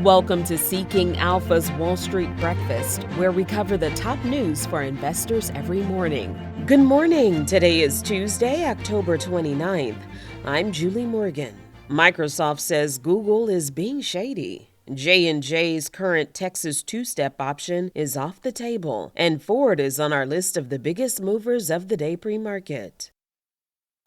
Welcome to Seeking Alpha's Wall Street Breakfast, where we cover the top news for investors every morning. Good morning. Today is Tuesday, October 29th. I'm Julie Morgan. Microsoft says Google is being shady. J&J's current Texas two-step option is off the table, and Ford is on our list of the biggest movers of the day pre-market.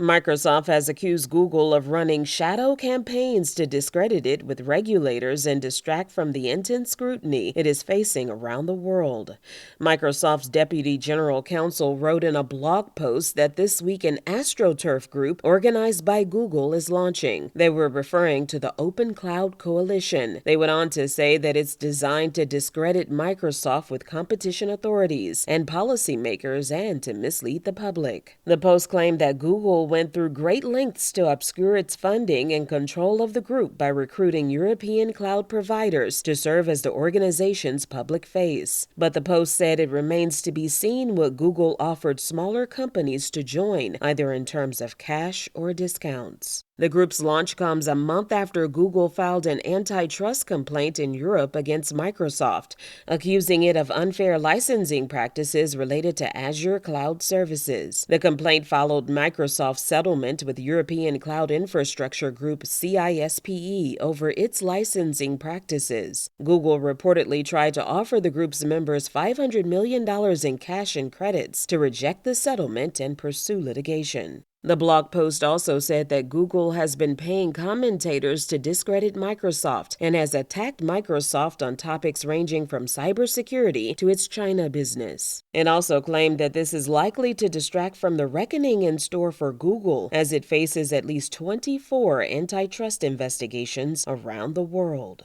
Microsoft has accused Google of running shadow campaigns to discredit it with regulators and distract from the intense scrutiny it is facing around the world. Microsoft's Deputy General Counsel wrote in a blog post that this week an AstroTurf group organized by Google is launching. They were referring to the Open Cloud Coalition. They went on to say that it's designed to discredit Microsoft with competition authorities and policymakers and to mislead the public. The post claimed that Google went through great lengths to obscure its funding and control of the group by recruiting European cloud providers to serve as the organization's public face. But the Post said it remains to be seen what Google offered smaller companies to join, either in terms of cash or discounts. The group's launch comes a month after Google filed an antitrust complaint in Europe against Microsoft, accusing it of unfair licensing practices related to Azure cloud services. The complaint followed Microsoft's settlement with European cloud infrastructure group CISPE over its licensing practices. Google reportedly tried to offer the group's members $500 million in cash and credits to reject the settlement and pursue litigation. The blog post also said that Google has been paying commentators to discredit Microsoft and has attacked Microsoft on topics ranging from cybersecurity to its China business. It also claimed that this is likely to distract from the reckoning in store for Google as it faces at least 24 antitrust investigations around the world.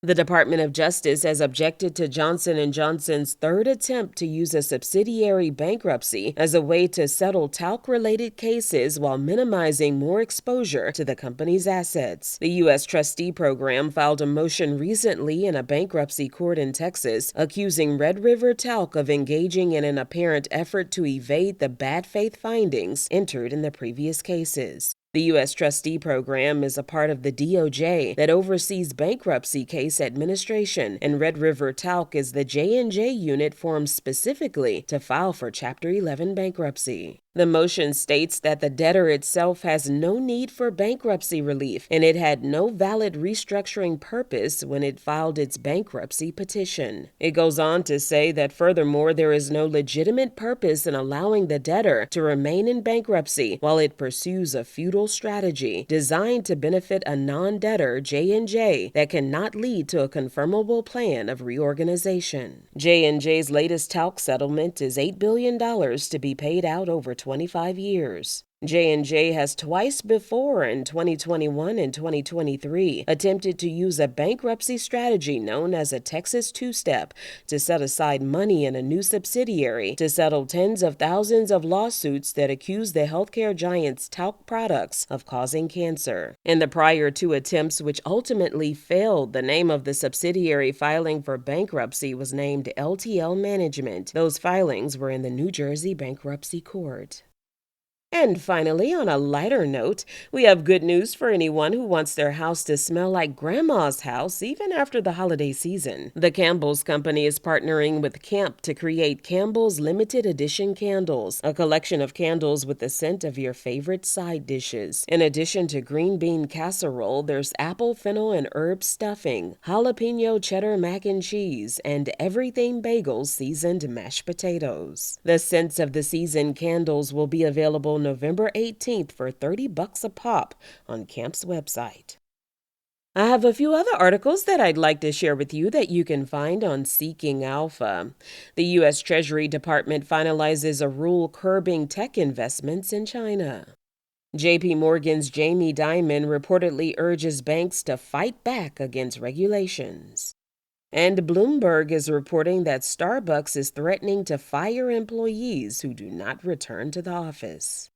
The Department of Justice has objected to Johnson & Johnson's third attempt to use a subsidiary bankruptcy as a way to settle talc-related cases while minimizing more exposure to the company's assets. The U.S. trustee program filed a motion recently in a bankruptcy court in Texas, accusing Red River Talc of engaging in an apparent effort to evade the bad faith findings entered in the previous cases. The U.S. trustee program is a part of the DOJ that oversees bankruptcy case administration, and Red River Talc is the J&J unit formed specifically to file for Chapter 11 bankruptcy. The motion states that the debtor itself has no need for bankruptcy relief, and it had no valid restructuring purpose when it filed its bankruptcy petition. It goes on to say that furthermore, there is no legitimate purpose in allowing the debtor to remain in bankruptcy while it pursues a futile strategy designed to benefit a non-debtor, J&J, that cannot lead to a confirmable plan of reorganization. J&J's latest talc settlement is $8 billion to be paid out over 25 years. J&J has twice before, in 2021 and 2023, attempted to use a bankruptcy strategy known as a Texas two-step to set aside money in a new subsidiary to settle tens of thousands of lawsuits that accuse the healthcare giant's talc products of causing cancer. In the prior two attempts, which ultimately failed, the name of the subsidiary filing for bankruptcy was named LTL Management. Those filings were in the New Jersey Bankruptcy Court. And finally, on a lighter note, we have good news for anyone who wants their house to smell like Grandma's house even after the holiday season. The Campbell's Company is partnering with Camp to create Campbell's Limited Edition Candles, a collection of candles with the scent of your favorite side dishes. In addition to green bean casserole, there's apple, fennel, and herb stuffing, jalapeno cheddar mac and cheese, and everything bagels seasoned mashed potatoes. The scents of the season candles will be available November 18th for $30 a pop on Camp's website. I have a few other articles that I'd like to share with you that you can find on Seeking Alpha. The U.S. Treasury Department finalizes a rule curbing tech investments in China. J.P. Morgan's Jamie Dimon reportedly urges banks to fight back against regulations. And Bloomberg is reporting that Starbucks is threatening to fire employees who do not return to the office.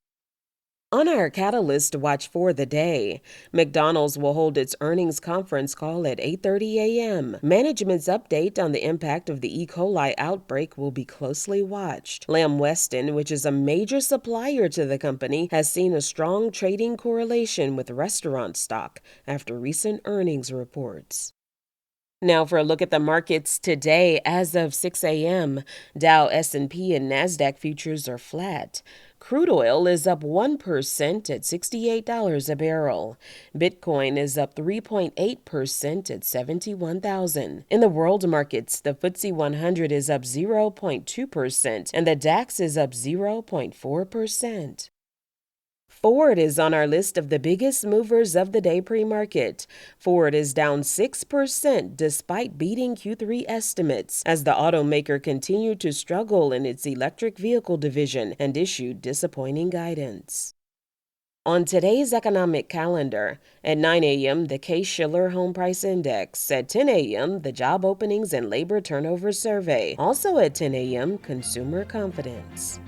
On our Catalyst to watch for the day, McDonald's will hold its earnings conference call at 8:30 a.m. Management's update on the impact of the E. coli outbreak will be closely watched. Lamb Weston, which is a major supplier to the company, has seen a strong trading correlation with restaurant stock after recent earnings reports. Now for a look at the markets today as of 6 a.m. Dow, S&P, and Nasdaq futures are flat. Crude oil is up 1% at $68 a barrel. Bitcoin is up 3.8% at 71,000. In the world markets, the FTSE 100 is up 0.2% and the DAX is up 0.4%. Ford is on our list of the biggest movers of the day pre-market. Ford is down 6% despite beating Q3 estimates as the automaker continued to struggle in its electric vehicle division and issued disappointing guidance. On today's economic calendar, at 9 a.m., the Case-Shiller Home Price Index. At 10 a.m., the Job Openings and Labor Turnover Survey. Also at 10 a.m., Consumer Confidence.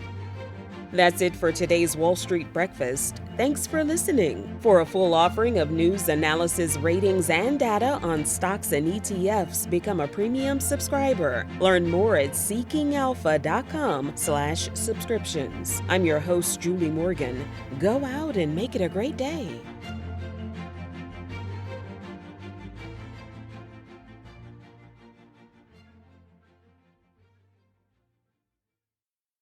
That's it for today's Wall Street Breakfast. Thanks for listening. For a full offering of news, analysis, ratings, and data on stocks and ETFs, become a premium subscriber. Learn more at seekingalpha.com/subscriptions. I'm your host, Julie Morgan. Go out and make it a great day.